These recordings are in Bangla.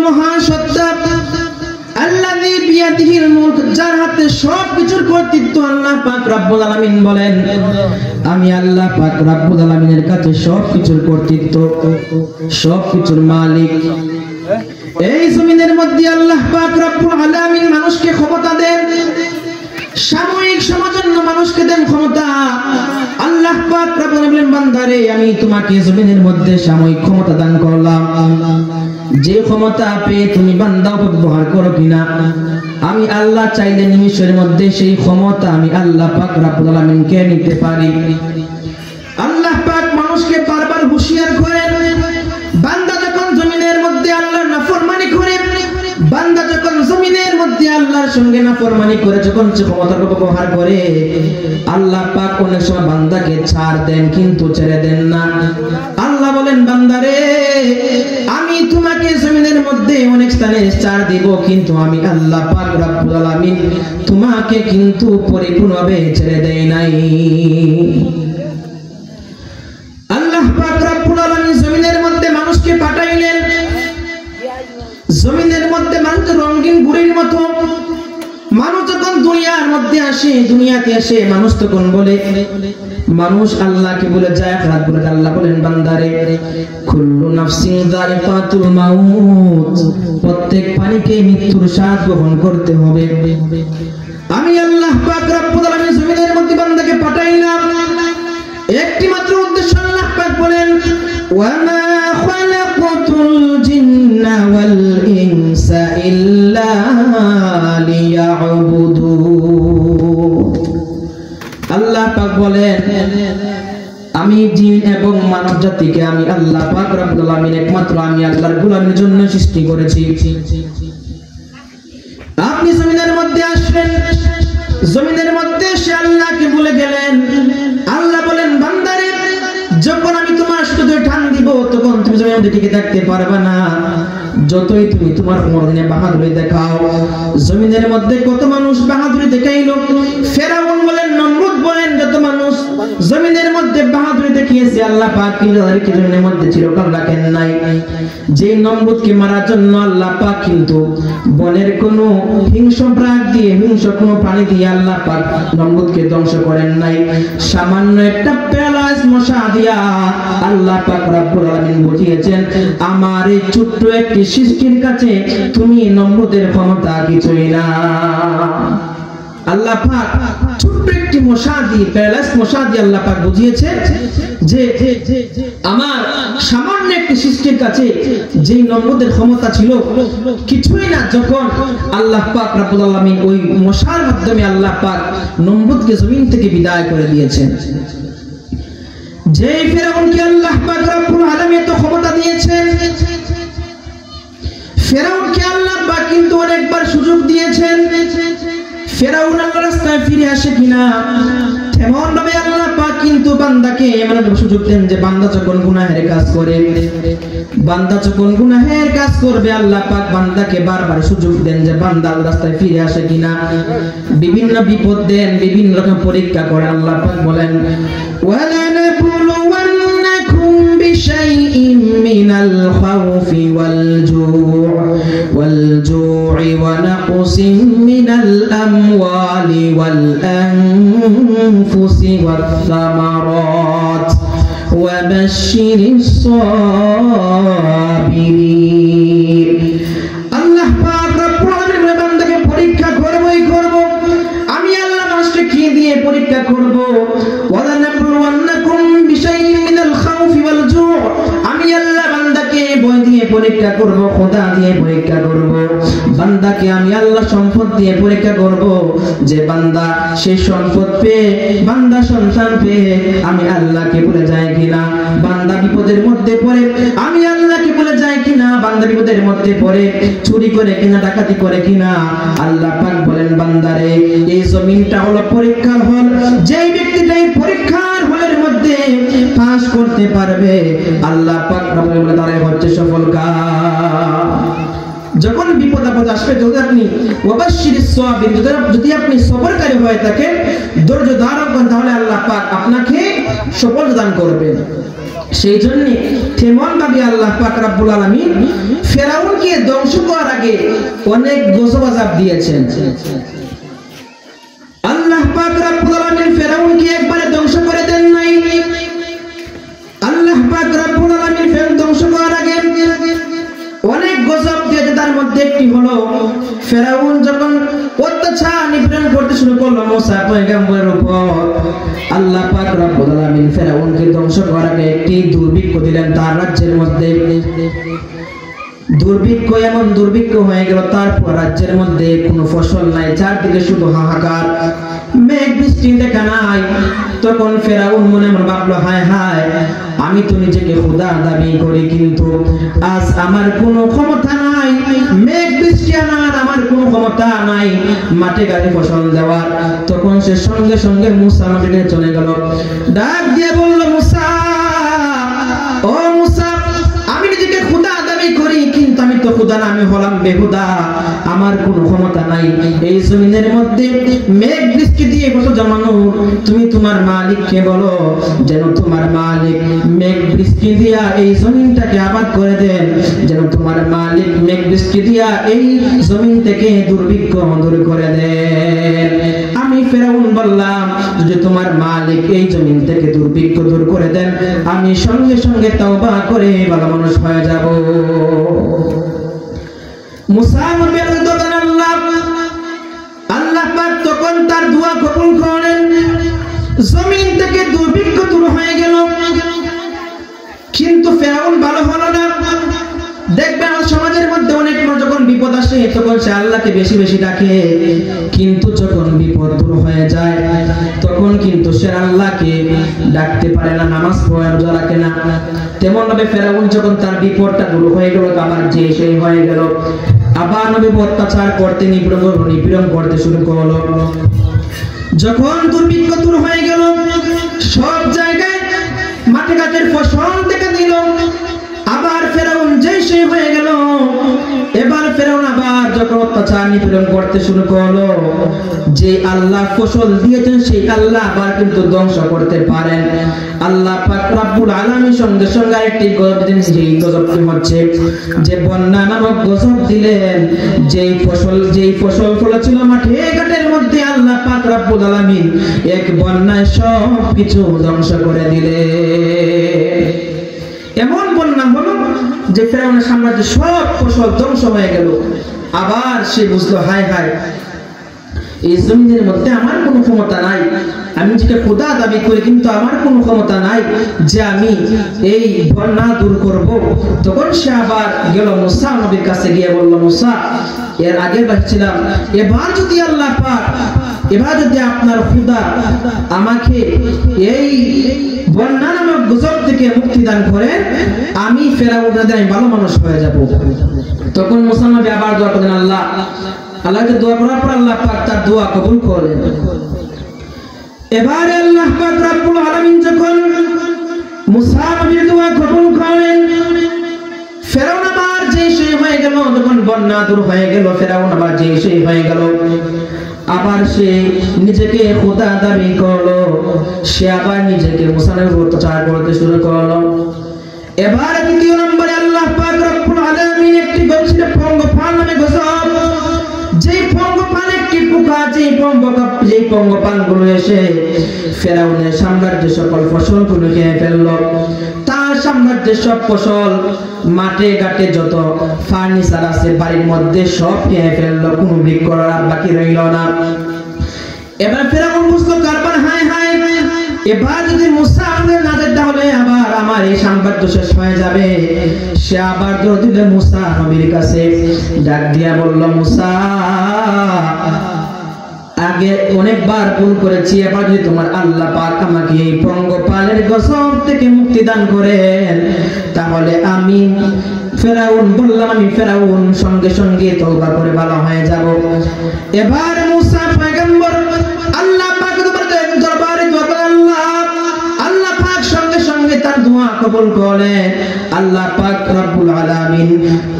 মহাসত্তা আল্লাযী বিয়াদিহিল মুলক, যার হাতে সবকিছুর কর্তৃত্ব। আল্লাহ পাক রব্বুল আলামিন বলেন, আমি আল্লাহ পাক রব্বুল আলামিনের কাছে সবকিছুর কর্তৃত্ব, সবকিছুর মালিক। এই জমিনের মধ্যে আল্লাহ পাক রব্বুল আলামিন মানুষকে ক্ষমতা দেন, সাময়িক সময়ের জন্য মানুষকে দেন ক্ষমতা। আল্লাহ পাক রব্বুল আলামিন বান্দারে, আমি তোমাকে জমিনের মধ্যে সাময়িক ক্ষমতা দান করলাম, যে ক্ষমতা পেয়ে তুমি বান্দা ব্যবহার করো কিনা, আমি আল্লাহ চাইলে নিমিষের মধ্যে সেই ক্ষমতা আমি আল্লাহ পাক রব্বুল আলামিনকে নিতে পারি। আল্লাহ পাক মানুষকে বারবার হুঁশিয়ার করেন, বান্দা যখন জমিনের মধ্যে আল্লাহর নাফরমানি করে, বান্দা যখন জমিনের মধ্যে আল্লাহর সঙ্গে নাফরমানি করে যখন সে ক্ষমতার ব্যবহার করে, আল্লাহ পাক অনেক সময় বান্দাকে ছাড় দেন, কিন্তু ছেড়ে দেন না। আল্লাহ বলেন, বান্দারে আমি তোমাকে জমিনের মধ্যে অনেক স্থানে ছাড় দিব, কিন্তু আমি আল্লাহ পাক রব্বুল আলামিন তোমাকে কিন্তু পরিপূর্ণভাবে ছেড়ে দেই নাই। আল্লাহ পাক রব্বুল আলামিন জমিনের মধ্যে মানুষকে পাঠাইলেন, জমিনের মধ্যে মানুষ রঙিন বুড়ির মতো। মানুষ যখন দুনিয়ার মধ্যে আসে, দুনিয়াতে আসে, মানুষ তখন বলে, মানুষ আল্লাহকে বলে যায় খারাপ বলে। আল্লাহ বলেন, বান্দারে কুল্লু নাফসিন যায়িকাতুল মাউত, প্রত্যেক প্রাণীকে মৃত্যুর স্বাদ গ্রহণ করতে হবে। আমি আল্লাহ পাক রব্বুল আলামিন জমিনের মধ্যে বান্দাকে পাঠাইলাম একটি মাত্র উদ্দেশ্য। আল্লাহ পাক বলেন, ওয়া মা খালাকাতুল জিন্না ওয়াল ইনসা ইল্লা লিয়াবুদুন। আল্লাহ পাক বলেন, আমি জিন এবং মানব জাতিকে আমি আল্লাহ পাক রব্বুল আলামিন একমাত্র আমি আল্লাহর গোলামের জন্য সৃষ্টি করেছি। আপনি জমিনের মধ্যে আসবেন, জমিনের মধ্যে সে আল্লাহকে ভুলে গেলেন। আল্লাহ বলেন, বান্দারে যখন আমি তোমার সাথে টান দিব, তখন তুমি জমিনের মধ্যে টিকে থাকতে পারবে না। যতই তুমি তোমার মর্দিনে বাহাদুরি দেখাও, জমিনের মধ্যে কত মানুষ বাহাদুরি দেখাইল। ফেরাউন বলেন, নমরুদ বলেন, যত মানুষ জমিনের মধ্যে বাহাদুরি দেখিয়েছে, আল্লাহ পাক তাদেরকে জমিনের মধ্যে চিরকাল রাখেন নাই। যে নমরুদকে মারার জন্য আল্লাহ পাক কিন্তু বনের কোন হিংস্র প্রাণ দিয়ে, হিংস্র কোন প্রাণী দিয়ে আল্লাহ পাক নমরুদকে ধ্বংস করেন নাই। সামান্য একটা পেলাস মশা দিয়া আল্লাহ পাক রব্বুল আলামিন বুঝিয়েছেন, আমার এই ছোট্ট একটি সৃষ্টির কাছে তুমি নমরুদের ক্ষমতা কিছুই না। আল্লাহ পাক ছোট্ট একটি মশা দিয়ে, পেলাস মশা দিয়ে আল্লাহ পাক বুঝিয়েছে যে আমার সামান্য একটি সৃষ্টির কাছে যেই নমরুদের ক্ষমতা ছিল কিছুই না। যখন আল্লাহ পাক রব্বুল আলামিন ওই মশার মাধ্যমে আল্লাহ পাক নমরুদকে জমিন থেকে বিদায় করে দিয়েছেন। যে ফেরাউনকে আল্লাহ পাক রব্বুল আলামিন তো ক্ষমতা দিয়েছেন, ফেরাউনকে আল্লাহ পাক কিন্তু অনেকবার সুযোগ দিয়েছেন, ফেরাউন আল্লাহর রাস্তায় ফিরে আসে কিনা, তেমন ভাবে আল্লাহ পাক কিন্তু বান্দাকে এমন সুযোগ দেন যে বান্দা যখন গুনাহের কাজ করে, বান্দা যখন গুনাহের কাজ করবে, আল্লাহ পাক বান্দাকে বারবার সুযোগ দেন যে বান্দা আল্লাহর রাস্তায় ফিরে আসে কিনা। বিভিন্ন বিপদ দেন, বিভিন্ন রকম পরীক্ষা করে। আল্লাহ পাক বলেন, ওয়ালানাবলুওয়ান্নাকুম বিশাইইন মিনাল খাউফি ওয়াল জু'i ওয়া নাকসিম মিনাল আমওয়ালি ওয়াল আনফুসি ওয়াত সামারাত ওয়া বাশশিরিস সাবিরিন। আল্লাহ পাক রব্বুল আলামিন বান্দাকে পরীক্ষা করবই করব। আমি আল্লাহ মানুষকে কি দিয়ে পরীক্ষা করব? ওয়ালানাবলুওয়ান্নাকুম বিশাইইন মিনাল খাউফি ওয়াল জু', আমি আল্লাহ বান্দাকে ভয় দিয়ে পরীক্ষা করব, খোদা দিয়ে পরীক্ষা করব। বান্দাকে আমি আল্লাহ সম্পদ দিয়ে পরীক্ষা করব, যে বান্দা সেই সম্পদ পেয়ে, বান্দা সন্তান পেয়ে আমি আল্লাহকে ভুলে যায় কিনা, বান্দা বিপদের মধ্যে পড়ে আমি আল্লাহকে ভুলে যায় কিনা, বান্দা বিপদের মধ্যে পড়ে চুরি করে কিনা, ডাকাতি করে কিনা। আল্লাহ পাক বলেন, বান্দারে এই জমিনটা হলো পরীক্ষার হল, যেই ব্যক্তিটা এই পরীক্ষার হলের মধ্যে পাস করতে পারবে, আল্লাহ পাক রব্বুল আলামিন তারাই হচ্ছে সফল কাজ। যখন বিপদ আপদ আসবে, যদি আপনি ওয়াবাশশিরিস সাবিরিন, যদি আপনি সবরকারী হয়ে থাকেন, ধৈর্য ধারণ করেন, তাহলে আল্লাহ পাক আপনাকে সফলতা দান করবেন। সেই জন্য তেমন ভাবে ভাবে আল্লাহ পাক রব্বুল আলামিন ফেরাউনকে ধ্বংস করার আগে অনেক গজব আযাব দিয়েছেন। আল্লাহ পাক রব্বুল আলামিন ফেরাউনকে একবারে ধ্বংস করে দেন নাই। আল্লাহ পাক রব্বুল আলামিন ফেরাউন ধ্বংস করার আগে অনেক গজব দিয়েছে। তার মধ্যে একটি হলো ফেরাউন যখন অত্যাচার নিপীড়ন করতে শুরু করলো মুসা পয়গম্বরের উপর, আল্লাহ পাক রব্বুল আলামিন ফেরাউনকে ধ্বংস করার আগে একটি দুর্ভিক্ষ দিলেন তার রাজ্যের মধ্যে। দুর্ভিক্ষ এমন দুর্ভিক্ষ হয়ে গেল, তারপর রাজ্যের মধ্যে কোনো ফসল নাই, চারদিকে শুধু হাহাকার, মেঘ বৃষ্টি দেখা নাই। তখন ফেরাউন মনে মনে ভাবলো, হায় হায়, আমি তো নিজেকে খোদা দাবি করি, কিন্তু আজ আমার কোনো ক্ষমতা নাই মেঘ বৃষ্টি আনার, আমার কোনো ক্ষমতা নাই মাঠে ঘাটে ফসল দেওয়ার। তখন সে সঙ্গে সঙ্গে মুসা নবীকে চলে গেল, ডাক দিয়ে বলল, মুসা, ও মুসা, আমি নিজেকে খোদা দাবি করি, কিন্তু আমি তো খোদা না, আমি হলাম বেহুদা, আমার কোনো ক্ষমতা নাই এই জমিনের মধ্যে মেঘ বৃষ্টি দিয়ে ফসল জমানো। তুমি তোমার মালিককে বলো যেন তোমার মালিক মেঘ বৃষ্টি দিয়া এই জমিনটাকে আবাদ করে দেন, যেন তোমার মালিক মেঘ বৃষ্টি দিয়া এই জমিন থেকে দুর্ভিক্ষ দূর করে দেন। আমি ফেরাউন বললাম, যদি তোমার মালিক এই জমিন থেকে দুর্ভিক্ষ দূর করে দেন, আমি সঙ্গে সঙ্গে তওবা করে ভালো মানুষ হয়ে যাব। মুসা নবী আল্লাহ পাক তখন তার দোয়া কবুল করেন, জমিন থেকে দুর্ভিক্ষ দূর হয়ে গেল। কিন্তু ফেরাউন ভালো হলো না। দেখবেন সমাজের মধ্যে অনেক যখন বিপদ আসে তখন সে আল্লাহকে বেশি বেশি ডাকে, কিন্তু যখন বিপদ দূর হয়ে যায় তখন কিন্তু সে আল্লাহকে ডাকতে পারে না, নামাজ পড়ে রোজা রাখে না। তেমন ভাবে ফেরাউন যখন তার বিপদটা দূর হয়ে গেল, আবার যে সেই হয়ে গেল, আবার নবী অত্যাচার করতে নিপীড়ন করতে শুরু করলো। যখন দুর্ভিক্ষ দূর হয়ে গেল, সব জায়গায় মাঠে ঘাটের ফসল দেখা দিল, আবার ফেরাউন যেই সেই হয়ে গেল। এবার ফেরাউন আবার যখন অত্যাচার নিপীড়ন করতে শুরু করলো, যে আল্লাহ ফসল দিয়েছেন সেই আল্লাহ আবার কিন্তু ধ্বংস করতে পারেন। আল্লাহ পাক রব্বুল আলামিন সঙ্গে সঙ্গে আরেকটি গজব দিলেন, যেই গজবটি হচ্ছে যে বন্যা নামক গজব দিলেন। যেই ফসল ফলেছিল মাঠে ঘাটের মধ্যে, আল্লাহ পাক রব্বুল আলামিন এক বন্যায় সব কিছু ধ্বংস করে দিলেন। এমন বন্যা হলো যে ফেরাউনের সাম্রাজ্যে সব ফসল ধ্বংস হয়ে গেল। আবার সে বুঝলো, হায় হায়, এই জমিনের মধ্যে আমার কোনো ক্ষমতা নাই, আমি যেটা খোদা দাবি করি, কিন্তু আমার কোনো ক্ষমতা নাই যে আমি এই বন্যা দূর করব। তখন সে আবার গেল মুসা নবীর কাছে, গিয়ে বলল, মুসা, এর আগে ভাবছিলাম এবার যদি আল্লাহ পাক, এবার যদি আপনার খোদা আমাকে এই বন্যা নামক গজব থেকে মুক্তি দান করেন, আমি ফেরাউনের আমি ভালো মানুষ হয়ে যাব। তখন মুসা নবী আবার দোয়া করলেন, আল্লাহকে দোয়া করার পর আল্লাহ পাক তার দোয়া কবুল করেন। এবারে আল্লাহ পাক রব্বুল আলামিন যখন মুসা নবীর দোয়া কবুল করেন, ফেরাউন আবার যে সেই হয়ে গেল। যখন বন্যা দূর হয়ে গেল, ফেরাউন আবার যে সেই হয়ে গেল, আবার সে নিজেকে খোদা দাবি করলো, সে আবার নিজেকে মুসা নবীর অত্যাচার করতে শুরু করলো। এবার দ্বিতীয় নম্বরে আল্লাহ পাক রব্বুল আলামিন একটি গজব, পঙ্গপাল নামে গজব। যেই পঙ্গপাল একটি পোকা, যেই পঙ্গপাল গুলো এসে ফেরাউনের সাম্রাজ্যের সকল ফসলগুলো খেয়ে ফেললো। তার সাম্রাজ্যের সব ফসল, মাঠে ঘাটে যত ফার্নিচার আছে বাড়ির মধ্যে সব খেয়ে ফেললো, কোনো বিক্রি করার বাকি রইল না। এবার ফেরাউন বুঝলো, কারবার, হায় হায়, এবার যদি মুসা আমাদের না দেয় তাহলে আবার আমার এই সাম্রাজ্য শেষ হয়ে যাবে। সে আবার দৌড় দিল মুসা নবীর কাছে, ডাক দিয়া বলল, মুসা, আগে অনেকবার ভুল করেছি, এবার যদি তোমার আল্লাহ পাক আমাকে এই পঙ্গপালের গজব থেকে মুক্তি দান করেন, তাহলে আমি ফেরাউন বললাম, আমি ফেরাউন সঙ্গে সঙ্গে তওবা করে ভালো হয়ে যাব। এবার মুসা পয়গম্বর আল্লাহ পাক দরবারে দোয়া করলেন, আল্লাহ পাক সঙ্গে সঙ্গে তার দোয়া কবুল করলেন। আল্লাহ পাক রব্বুল আলামিন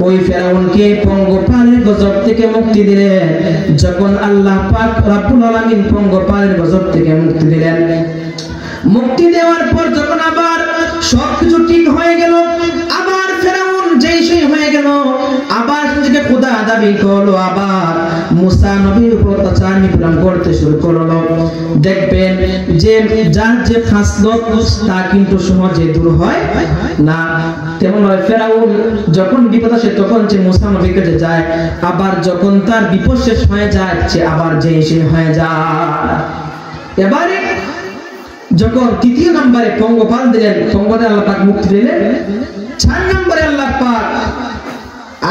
ওই ফেরাউনকে পঙ্গপালের গজব থেকে মুক্তি দিলেন। যখন আল্লাহ পাক রব্বুল আলামিন পঙ্গপালের গজব থেকে মুক্তি দিলেন, মুক্তি দেওয়ার পর যখন আবার সবকিছু ঠিক হয়ে গেল, আবার দাবি করলো, আবার মুসা নবীর উপর অত্যাচার নিপীড়ন করতে শুরু করলো। দেখবেন যে যার যে খাসলত তা কিন্তু সহজে দূর হয় না। তেমন হয় ফেরাউন যখন বিপদ আসে তখন যে মুসা নবীর কাছে যায়, আবার যখন তার বিপদ শেষ হয়ে যায় সে আবার যে সে হয়ে যায়। এবারে যখন তৃতীয় নম্বরে পঙ্গপাল দিলেন, পঙ্গতে আল্লাহ পাক মুক্তি দিলেন। 4 নম্বরে আল্লাহ পাক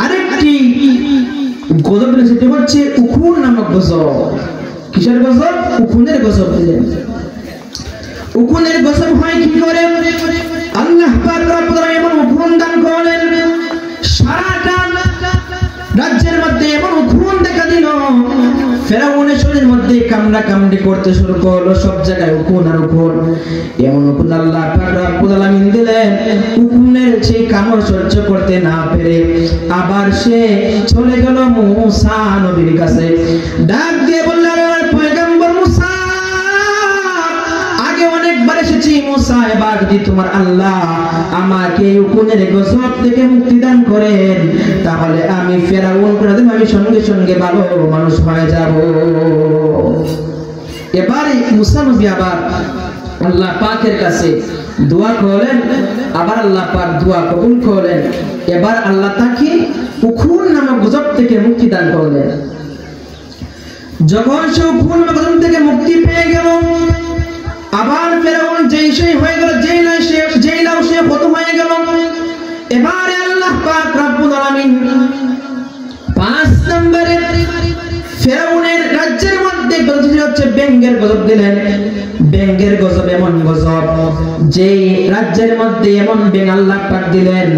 আরেকটি গজব দিলেন, সেটি হচ্ছে উকুন নামক গজব। কিসের গজব? উকুনের গজব দিলেন। উকুনের গজব হয় কি করে? আল্লাহ পাক রব্বুল আলামিন এমন উকুন দান করলেন, সারাটা রাজ্যের মধ্যে এমন উকুন দেখা দিল, ফেরাউনের শরীরের মধ্যে কামড়া কামড়ি করতে শুরু করলো, সব জায়গায় উকুন আর উকুন। এমন উকুন আল্লাহ পাক রব্বুল আলামিন দিলেন, উকুনের সেই কামড় সহ্য করতে না পেরে আবার সে চলে গেল মুসা নবীর কাছে। ডাক দিয়ে বললেন, পয়গম্বর মুসা, আগে অনেকবার এসেছি মুসা, এবার যদি তোমার আল্লাহ আমাকে উকুনের গজব থেকে মুক্তি দান করেন তাহলে আমি ফেরাউন করে দেব, আমি সঙ্গে সঙ্গে ভালো মানুষ হয়ে যাব। এবারে মুসা নবী আবার আল্লাহ পাকের কাছে দোয়া করলেন, আবার আল্লাহ পাক দোয়া কবুল করলেন। এবার আল্লাহ তাকে উকুন নামক গজব থেকে মুক্তি দান করলেন। যখন সে উকুন নামক গজব থেকে মুক্তি পেয়ে গেল, আবার ফেরাউন যেই সেই হয়ে গেল, যেই লাউ সে খতম হয়ে গেল। এবারে আল্লাহ পাক রব্বুল আলামিন 5 নম্বরে ফেরাউনের রাজ্যের মধ্যে গজব হচ্ছে ব্যঙ্গের গজব দিলেন। ব্যঙ্গের গজব এমন গজব যে রাজ্যের মধ্যে এমন ব্যঙ্গ আল্লাহ পাক দিলেন,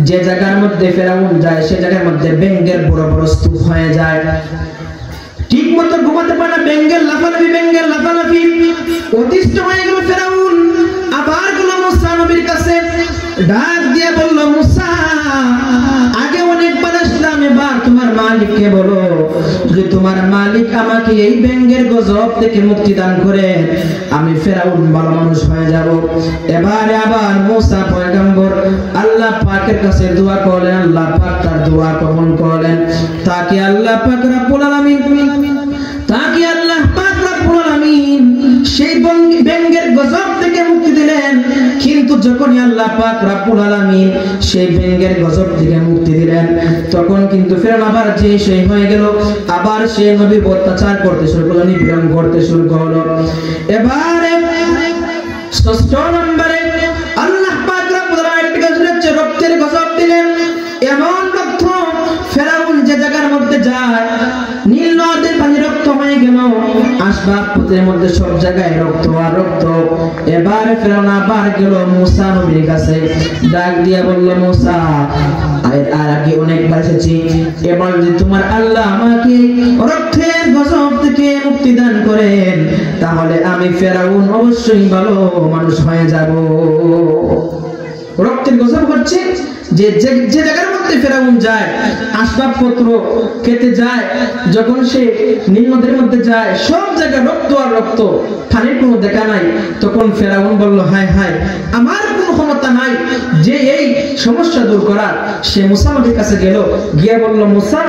যে জায়গার মধ্যে ফেরাউন যায় সে জায়গার মধ্যে ব্যঙ্গের বড় বড় স্তূপ হয়ে যায়। ঠিক মতো ঘুমাতে পারে না, ব্যঙ্গের লাফালাফি অতিষ্ঠ হয়ে গেল ফেরাউন। আবার গেল মুসা নবীর কাছে, ডাক দিয়ে বলল, মুসা, আগে অনেকবার আসলাম, এবার তোমার মালিককে বলো যে তোমার মালিক আমাকে এই ব্যঙ্গের গজব থেকে মুক্তি দান করে আমি ফেরাউন ভালো মানুষ হয়ে যাব। এবারে আবার মুসা পয়গম্বর আল্লাহ পাকের কাছে দোয়া করলেন, আল্লাহ পাক তার দোয়া কবুল করলেন। তাকে আল্লাহ পাক রব্বুল আলামিন সেই ব্যঙ্গের গজব থেকে মুক্তি দিলেন। কিন্তু যখনই আল্লাহ পাক রব্বুল আলামিন সেই ব্যঙ্গের গজব থেকে মুক্তি দিলেন, তখন কিন্তু ফেরাউন আবার যে সেই হয়ে গেল, আবার সে নবীর অত্যাচার করতে শুরু করলো, নিপীড়ন করতে শুরু করলো। এবারে 6 নম্বরে আল্লাহ পাক রব্বুল আলামিন একটা গজব হচ্ছে রক্তের গজব দিলেন। এমন রক্ত ফেরাউন যে জায়গার মধ্যে যায় নীল নদের পানি রক্ত হয়ে গেল, আসবাবপত্রের মধ্যে সব জায়গায় রক্ত আর রক্ত। এবারে ফেরাউন আবার গেল মুসা নবীর কাছে, ডাক দিয়া বলল, মুসা, আর আগে অনেকবার এসেছি, এবার যদি তোমার আল্লাহ আমাকে রক্তের গজব থেকে মুক্তি দান করেন তাহলে আমি ফেরাউন অবশ্যই ভালো মানুষ হয়ে যাব। রক্তের গজব হচ্ছে যে জায়গার মধ্যে ফেরাউন যায়, আসবাবপত্র খেতে যায়, যখন সে নীল নদের মধ্যে যায় সব জায়গায় রক্ত আর রক্ত, পানির কোনো দেখা নাই। তখন ফেরাউন বলল, হায় হায়, আমার কোনো ক্ষমতা নাই যে এই সমস্যা দূর করার। সে মুসা নবীর কাছে গেল, গিয়ে বলল, মুসা,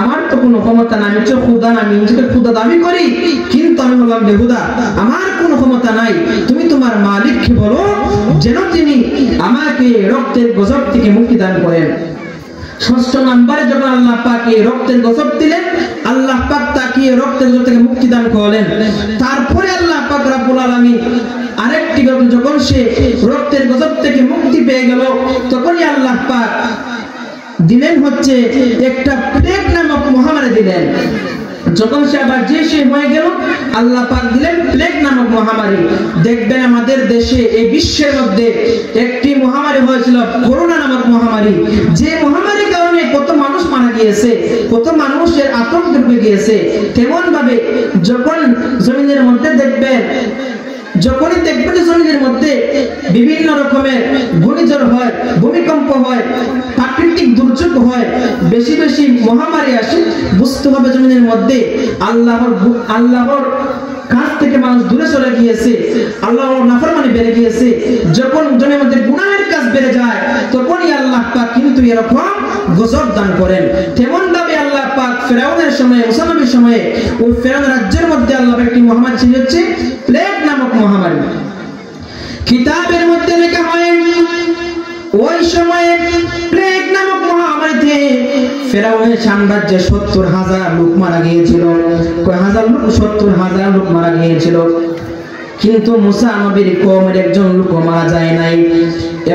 আমার তো কোনো ক্ষমতা নাই, আমি তো খুদা না, আমি নিজেকে খুদা দাবি করি কিন্তু আমি বললাম বেহুদা, আমার কোনো ক্ষমতা নাই, তুমি তোমার মালিককে বলো যেন তিনি আমাকে রক্তের গজব থেকে মুক্তি দান করেন। 6 নম্বরে যখন আল্লাহ পাক এই রক্তের গজব দিলেন, আল্লাহ পাক তাকে রক্তের গজব থেকে মুক্তি দান করলেন। তারপরে আল্লাহ পাক রব্বুল আলামিন আরেকটি গজব, যখন সে রক্তের গজব থেকে মুক্তি পেয়ে গেল তখনই আল্লাহ পাক দিলেন হচ্ছে একটা প্লেগ নামক মহামারী দিলেন। যখন সে আবার যে সে হয়ে গেল, আল্লাহ পাক দিলেন প্লেগ নামক মহামারী। দেখবেন আমাদের দেশে এই বিশ্বের মধ্যে একটি মহামারী হয়েছিল, করোনা নামক মহামারী। যে মহামারীর কারণে কত মানুষ মারা গিয়েছে, কত মানুষের আতঙ্ক ঢুকে গিয়েছে। তেমন ভাবে যখন জমিনের মধ্যে দেখবেন, যখনই দেখবেন যে জমিনের মধ্যে বিভিন্ন রকমের ঘূর্ণিঝড় হয়, ভূমিকম্প হয়, প্রাকৃতিক দুর্যোগ হয়, বেশি বেশি মহামারী আসে, বুঝতে হবে জমিনের মধ্যে আল্লাহর কাছ থেকে মানুষ দূরে চলে গিয়েছে, আল্লাহর নাফরমানি বেড়ে গিয়েছে। যখন জমির মধ্যে গুনাহের কাজ বেড়ে যায় তখনই আল্লাহ পাক কিন্তু এরকম গজব দান করেন। তেমন ভাবে আল্লাহ পাক ফেরাউনের সময়ে, মুসা নবীর সময়ে ওই ফেরাউন রাজ্যের মধ্যে আল্লাহ একটি মহামারী ছিল, হচ্ছে প্লেগ নামক মহামারী। কিতাবের মধ্যে লেখা হয় ওই সময়ে প্লেগ নামক মহামারীতে ফেরাউনের সাম্রাজ্যে 70,000 লোক মারা গিয়েছিল। কয় হাজার লোক? 70,000 লোক মারা গিয়েছিল। কিন্তু মুসা নবীর কওমের একজন লোক মারা যায় নাই।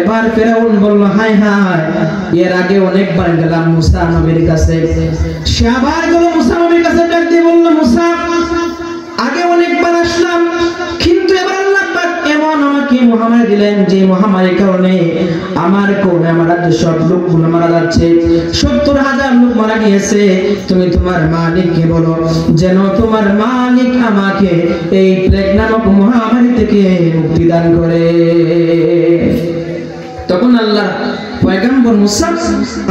এবার ফেরাউন বলল, হায় হায়, এর আগে অনেকবার গেলাম মুসা নবীর কাছে। সে আবার গেল মুসা নবীর কাছে, ডাক দিয়ে বলল, মুসা, আগে অনেকবার আসলাম, কিন্তু এবার আল্লাহ পাক এমন আমাকে মহামারী দিলেন যে মহামারীর কারণে আমার কওমে, আমার রাজ্যের সব লোকগুলো মারা যাচ্ছে। 70,000 লোক মারা গিয়েছে। তুমি তোমার মালিককে বলো যেন তোমার মালিক আমাকে এই প্লেগ নামক মহামারী থেকে মুক্তি দান করে। তখন আল্লাহ পয়গম্বর মুসা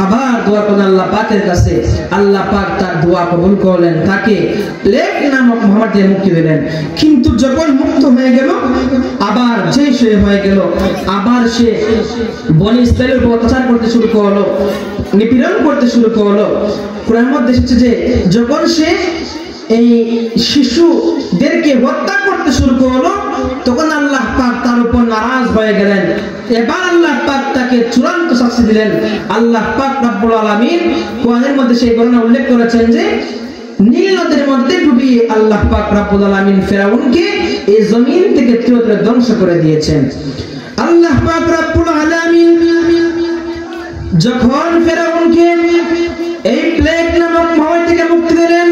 আবার দোয়া করলেন আল্লাহ পাকের কাছে। আল্লাহ পাক তার দোয়া কবুল করলেন, তাকে প্লেগ নামক মহামারী থেকে মুক্তি দিলেন। কিন্তু যখন মুক্ত হয়ে গেল, আবার যে সে হয়ে গেল, আবার সে বনি ইসরাইলের উপর অত্যাচার করতে শুরু করলো, নিপীড়ন করতে শুরু করলো। কোরআনের মধ্যে এসেছে যে যখন সে এই শিশুদেরকে হত্যা করতে শুরু করলো, তখন আল্লাহ পাক তার উপর নারাজ হয়ে গেলেন। এবার আল্লাহ পাক তাকে চূড়ান্ত শাস্তি দিলেন। আল্লাহ পাক রব্বুল আলামিন কোরআনের মধ্যে সেই ঘটনা উল্লেখ করেছেন যে নীল নদের মধ্যে ডুবিয়ে আল্লাহ পাক রব্বুল আলামিন ফেরাউনকে এই জমিন থেকে চিরতরে ধ্বংস করে দিয়েছেন। আল্লাহ পাক রব্বুল আলামিন যখন ফেরাউনকে এই প্লেগ নামক মহামারী থেকে মুক্তি দিলেন,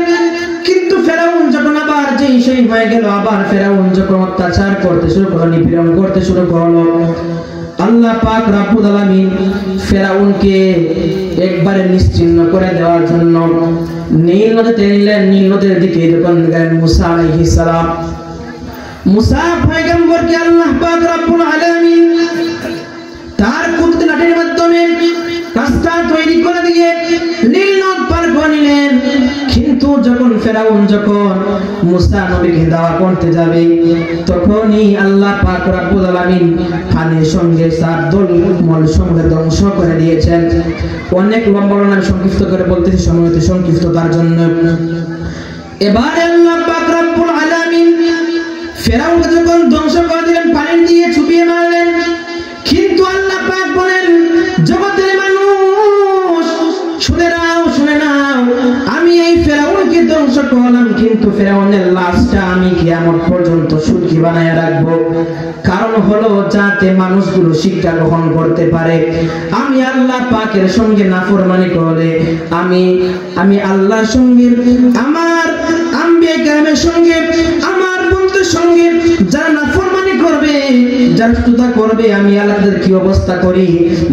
কিন্তু ফেরাউন যখন আবার যেই সেই হয়ে গেল, আবার ফেরাউন যখন অত্যাচার করতে শুরু করলো, নিপীড়ন করতে শুরু করলো, আল্লাহ পাক রব্বুল আলামিন ফেরাউনকে একবারে নিশ্চিহ্ন করে দেওয়ার জন্য নীল নদীতে নিলেন। নীল নদীর দিকে যখন গেলেন মুসা আলাইহিস সালাম, মুসা পয়গম্বরকে আল্লাহ পাক রব্বুল আলামিন তার কুদরতি লাঠির মাধ্যমে রাস্তা তৈরি করে দিয়ে নীল নদ পার করে নিলেন। কিন্তু যখন ফেরাউন যখন মুসা নবীকে দাওয়া করতে যাবে, তখনই আল্লাহ পাক রব্বুল আলামিন পানির সঙ্গে সাত দলমল সঙ্গে ধ্বংস করে দিয়েছেন। অনেক লম্বা আমি সংক্ষিপ্ত করে বলতেছি, সময় হতে সংক্ষিপ্ততার জন্য। এবার আল্লাহ পাক রব্বুল আলামিন ফেরাউনকে যখন ধ্বংস করে দিলেন, পানি দিয়ে চুপিয়ে মারলেন। কিন্তু আল্লাহ পাক বলেন, জগতের মানুষ শুনে নাও, শুনে নাও, আমি এই ফেরাউনকে ধ্বংস করলাম, কিন্তু ফেরাউনের লাশটা আমি কিয়ামত পর্যন্ত সুখী বানায় রাখবো। কারণ হলো যাতে মানুষগুলো শিক্ষা গ্রহণ করতে পারে। আমি আল্লাহ পাকের সঙ্গে নাফরমানি করলে আমি আল্লাহর সঙ্গে, আমার আম্বিয়া কেরামের সঙ্গে, আমার বন্ধুর সঙ্গে যারা নাফরমানি করবে, যারা তুতা করবে, আমি আল্লাহদের কি অবস্থা করি,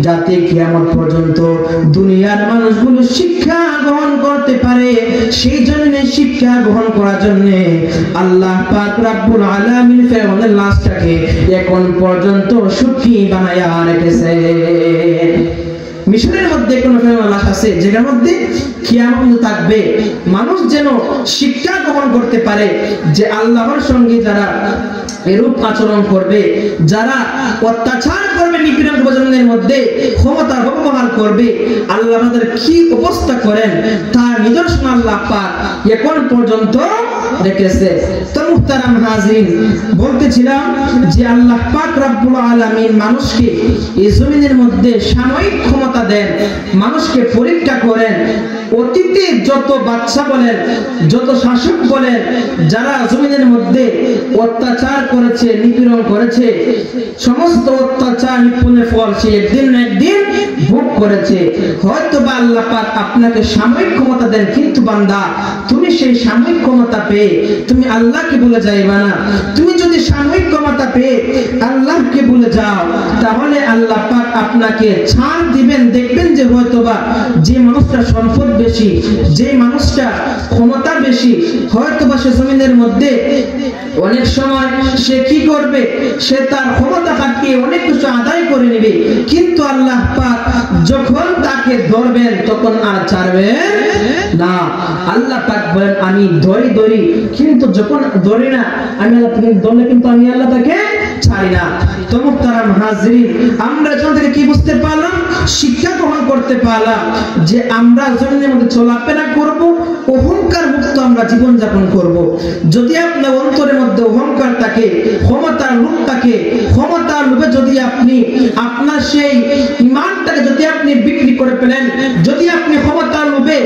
যাতে কিয়ামত পর্যন্ত দুনিয়ার মানুষগুলো শিক্ষা গ্রহণ করতে পারে। সেই জন্য শিক্ষা গ্রহণ করার জন্য আল্লাহ পাক রব্বুল আলামিন ফেরাউনের লাশটাকে এখন পর্যন্ত সুখী বানায়া রেখেছে। মিশরের মধ্যে কোন ফেরাউনের লাশ আছে যেটার মধ্যে কিয়ামত থাকবে, মানুষ যেন শিক্ষা গ্রহণ করতে পারে যে আল্লাহর সঙ্গে যারা এরূপ আচরণ করবে, যারা অত্যাচার করবে, নিপীড়ন প্রজন্মের মধ্যে ক্ষমতার ব্যবহার করবে, আল্লাহ আমাদের কি অবস্থা করেন তার নিদর্শন আল্লাহ পাক এখন পর্যন্ত রেখেছে। তো মুহতারাম হাজিরিন, বলতেছিলাম যে আল্লাহ পাক রব্বুল আলামিন মানুষকে এই জমিনের মধ্যে সাময়িক ক্ষমতা দেন, মানুষকে পরীক্ষা করেন। অতীতে যত বাদশা বলেন, যত শাসক বলেন, যারা জমিনের মধ্যে অত্যাচার করেছে, নিপীড়ন করেছে, সমস্ত অত্যাচার নিপীড়নের ফল সে একদিন না একদিন ভোগ করেছে। হয়তো বা আল্লাহ পাক আপনাকে সাময়িক ক্ষমতা দেন, কিন্তু বান্দা তুমি সেই সাময়িক ক্ষমতা পেয়ে তুমি আল্লাহকে ভুলে যাইবা না। তুমি যদি সাময়িক ক্ষমতা পেয়ে আল্লাহকে ভুলে যাও, তাহলে আল্লাহ পাক আপনাকে ছাড় দিবেন। দেখবেন যে হয়তোবা যে মানুষটা সম্পদ বেশি, যে মানুষটা ক্ষমতা বেশি, হয়তোবা সে জমিনের মধ্যে অনেক সময় সে কি করবে, সে তার ক্ষমতা খাটিয়ে অনেক কিছু আদায় করে নেবে, কিন্তু আল্লাহ পাক যখন তাকে ধরবেন তখন আর ছাড়বেন না। আল্লাহ পাক বলেন, আমি ধরি, কিন্তু যখন ধরি না, আমি আল্লাহ তাকে ধরলে কিন্তু আমি আল্লাহ তাকে ছাড়ি পারি না। তো মুহতারাম হাজিরিন, আমরা এখান থেকে কি বুঝতে পারলাম, শিক্ষা গ্রহণ করতে পারলাম যে আমরা জমিনের মধ্যে চলাফেরা করব, অহংকার মুক্ত আমরা জীবন যাপন করব। যদি আপনার অন্তরের মধ্যে অহংকার থাকে, ক্ষমতার লোভ থাকে, ক্ষমতার লোভে যদি আপনি আপনার সেই ইমানটাকে যদি আপনি বিক্রি করে ফেলেন, যদি আপনি ক্ষমতার লোভে,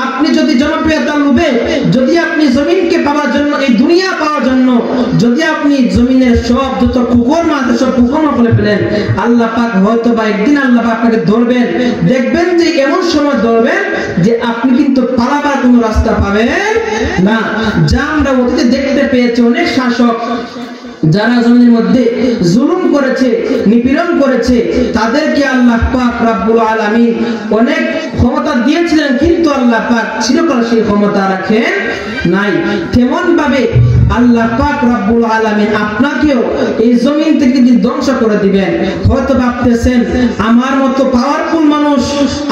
আপনি যদি জনপ্রিয়তার লোভে, যদি আপনি জমিনকে পাওয়ার জন্য, এই দুনিয়া পাওয়ার জন্য যদি আপনি জমিনের সব যত কুকর্ম আছে সব কুকর্ম করে ফেলেন, আল্লাহ পাক হয়তো বা একদিন আল্লাহ পাক আপনাকে ধরবেন। দেখবেন যে এমন সময় ধরবেন যে আপনি কিন্তু পালাবার কোনো রাস্তা পাবেন না। যা আমরা অতীতে দেখতে পেয়েছি, অনেক শাসক যারা জমিনের মধ্যে জুলুম করেছে, নিপীড়ন করেছে, তাদেরকে আল্লাহ পাক রব্বুল আলামিন অনেক ক্ষমতা দিয়েছিলেন, কিন্তু আল্লাহ পাক চিরকাল সেই ক্ষমতা রাখেন নাই। তেমন ভাবে আল্লাহ পাক রব্বুল আলামিন আপনাকেও এই জমিন থেকে ধ্বংস করে দিবেন। হয়তো ভাবতেছেন আমার মতো পাওয়ারফুল মানুষ,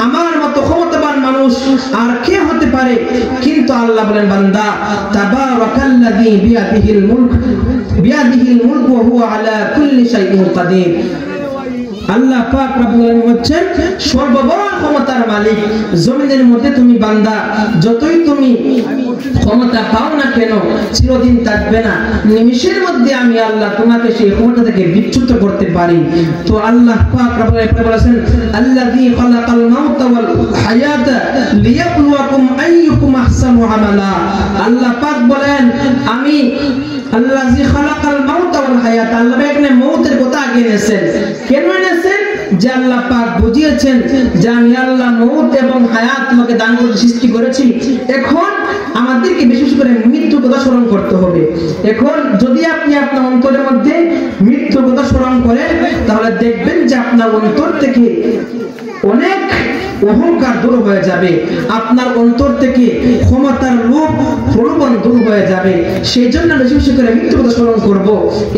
আমার মতো ক্ষমতাবান মানুষ আর কে হতে পারে, কিন্তু আল্লাহ বলেন বান্দা, তাবারাকাল্লাযী বিয়াদিহিল মুলক ওয়া হুয়া আলা কুল্লি শাইইন কাদির। আল্লাহ পাক রব্বুল আলামিন হচ্ছেন সর্ববড় ক্ষমতার মালিক। জমিনের মধ্যে তুমি বান্দা যতই তুমি ক্ষমতা পাও না কেন, চিরদিন থাকবে না। নিমিষের মধ্যে আমি আল্লাহ তোমাকে সেই ক্ষমতা থেকে বিচ্যুত করতে পারি। তো আল্লাহ পাক রব্বুল আলামিন বলেছেন, আল্লাযী খালাকাল মাউতা ওয়াল হায়াতা লিয়াবলুয়াকুম আইয়ুকুম আহসানু আমালা। আল্লাহ পাক বলেন, আমি আল্লাযী খালাকাল মাউতা ওয়াল হায়াতা, আল্লাহ এখানে মউতের কথা আগে এনেছেন। কেন এনেছেন? যে আল্লাহ পাক বুঝিয়েছেন যে আমি আল্লাহ মউত এবং হায়াত তোমাকে দান করে সৃষ্টি করেছি। এখন আমাদেরকে বিশেষ করে মৃত্যুর কথা স্মরণ করতে হবে। এখন যদি আপনি আপনার অন্তরের মধ্যে মৃত্যুর কথা স্মরণ করেন, তাহলে দেখবেন যে আপনার অন্তর থেকে অনেক অহংকার দূর হয়ে যাবে, আপনার অন্তর থেকে ক্ষমতার লোভ প্রলোভন দূর হয়ে যাবে। সেই জন্য বেশি করে মৃত্যুর কথা স্মরণ করব।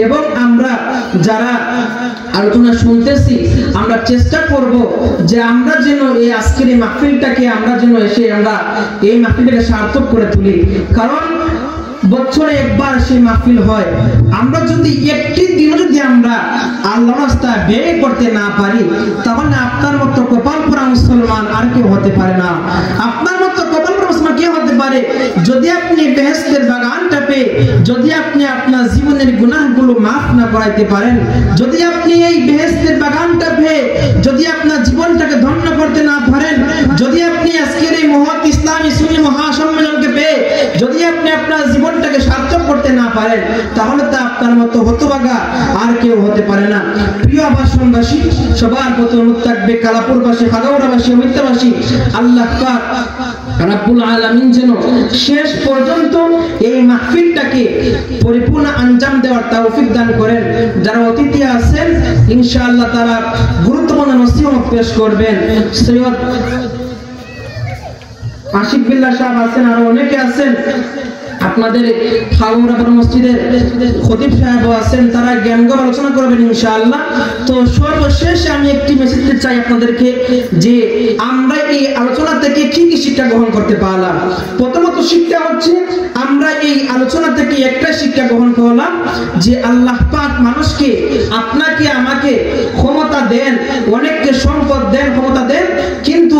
এবং আমরা যারা আলোচনা শুনতেছি, আমরা চেষ্টা করব যে আমরা যেন এই আজকের এই মাহফিলটাকে আমরা যেন এসে আমরা এই মাহফিলটাকে সার্থক করে তুলি। কারণ বছরে একবার সেই মাহফিল হয়, আমরা যদি একটি দিন যদি আমরা আল্লাহর রাস্তায় ব্যয় করতে না পারি, তাহলে আপনার মতো কপাল পোড়া মুসলমান আর কেউ হতে পারে না। আপনার মতো কপাল পোড়া মুসলমান কে হতে পারে? যদি আপনি বেহেশতের বাগানটা পেয়ে যদি আপনি আপনার জীবনের গুনাহগুলো মাফ না করাইতে পারেন, যদি আপনি এই বেহেশতের বাগানটা পেয়ে যদি আপনার জীবনটাকে ধন্য করতে না পারেন, যদি আপনি আজকের এই মহৎ ইসলামী সুন্নি মহাসম্মেলনকে পেয়ে যদি আপনি আপনার জীবনটাকে সার্থক করতে না পারেন, তাহলে তা আপনার মতো হতভাগা আর কেউ হতে পারে না। প্রিয় আবাসনবাসী, সবার প্রতি অনুরোধ থাকবে, কালাপুরবাসী, হাগাউড়াবাসী, অমিতাবাসী, আল্লাহ পাক রব্বুল আলামিন যেন শেষ পর্যন্ত এই মাহফিলটাকে পরিপূর্ণ আঞ্জাম দেওয়ার তৌফিক দান করেন। যারা অতিথি আছেন ইনশাআল্লাহ তারা গুরুত্বপূর্ণ নসিহত পেশ করবেন। সৈয়দ আশিক বিল্লাহ সাহেব আছেন, আরো অনেকে আছেন, আপনাদের ফাউরাপুর মসজিদের খতিব সাহেব আছেন, তারা জ্ঞানগত আলোচনা করবেন ইনশাআল্লাহ। তো সর্বশেষে আমি একটি মেসেজ দিতে চাই আপনাদেরকে যে আমরা এই আলোচনা থেকে কি কি শিক্ষা গ্রহণ করতে পারলাম। প্রথমত শিক্ষা হচ্ছে আমরা এই আলোচনা থেকে একটা শিক্ষা গ্রহণ করলাম যে আল্লাহ পাক মানুষকে, আপনাকে আমাকে ক্ষমতা দেন, অনেককে সম্পদ দেন, ক্ষমতা দেন, কিন্তু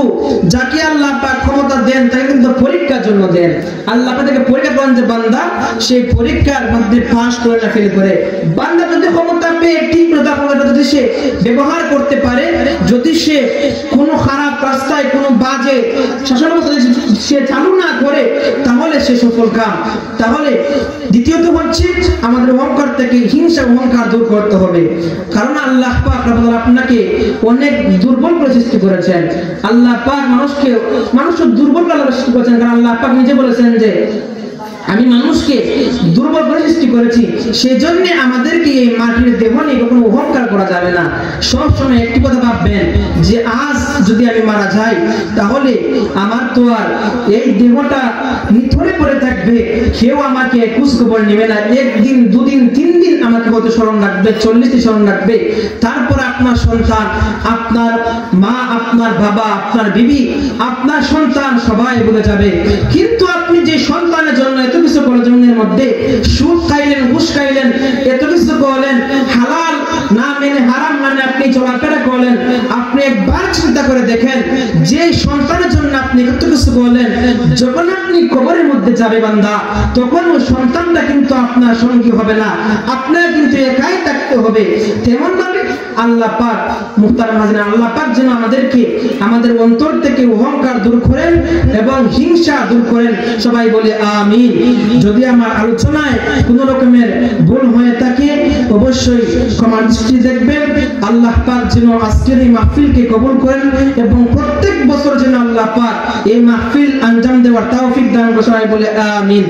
যাকে আল্লাহ পাক ক্ষমতা দেন তাকে কিন্তু পরীক্ষার জন্য দেন। আল্লাহ আপনাকে পরীক্ষা করেন যে বান্দা সেই পরীক্ষার মধ্যে পাস করে না ফেল করে। বান্দা যদি ক্ষমতা পেয়ে ঠিক মতো ক্ষমতা যদি সে ব্যবহার করতে পারে, যদি সে কোনো খারাপ রাস্তায় কোনো বাজে শাসন সে চালু না করে, তাহলে সে সফল কাম। তাহলে দ্বিতীয়ত হচ্ছে আমাদের অহংকার থেকে হিংসা অহংকার দূর করতে হবে। কারণ আল্লাহ পাক আপনাকে অনেক দুর্বল করে সৃষ্টি করেছেন। আল্লাহ পাক মানুষকে দুর্বল করে সৃষ্টি করেছেন। কারণ আল্লাহ পাক নিজে বলেছেন যে আমি মানুষকে দুর্বল করে সৃষ্টি করেছি। সেই জন্য আমাদেরকে এই মাটির দেহ নিয়ে কখনো অহংকার করা যাবে না। সবসময় একটি কথা ভাববেন যে আজ যদি আমি মারা যাই, তাহলে আমার তো আর এই দেহটা নিথরে পড়ে থাকবে, কেউ আমাকে খোঁজ খবর নেবে না। একদিন, দুদিন, 3 দিন আমাকে হয়তো স্মরণ রাখবে, 40 দিন স্মরণ রাখবে। তারপর আপনার সন্তান, আপনার মা, আপনার বাবা, আপনার বিবি, আপনার সন্তান সবাই বলে যাবে। কিন্তু আপনি যে সন্তানের জন্য এত কিছু করলেন, জমিনের মধ্যে সুদ খাইলেন, ঘুষ খাইলেন, এত কিছু করলেন, হালাল না মেনে হারাম মানে আপনি চলাফেরা করলেন, আপনি একবার চিন্তা করে দেখেন যে সন্তানের জন্য আপনি কত কিছু বলেন, যখন আপনি কবরের মধ্যে যাবে বান্দা, তখন ওই সন্তানটা কিন্তু আপনার সঙ্গী হবে না, আপনার কিন্তু একাই থাকতে হবে। তেমন ভাবে আল্লাহ পাক, মুহতারাম হাজিরিন, আল্লাহ পাক যেন আমাদেরকে আমাদের অন্তর থেকে অহংকার দূর করেন এবং হিংসা দূর করেন। সবাই বলে আমিন। যদি আমার আলোচনায় কোন রকমের ভুল হয়ে থাকে অবশ্যই ক্ষমার দৃষ্টি দেখবেন। আল্লাহ পাক যেন আজকের এই মাহফিলকে কবুল করেন এবং প্রত্যেক বছর যেন আল্লাহ পাক এই মাহফিল আঞ্জাম দেওয়ার তৌফিক দান করেন। সবাই বলে আমিন।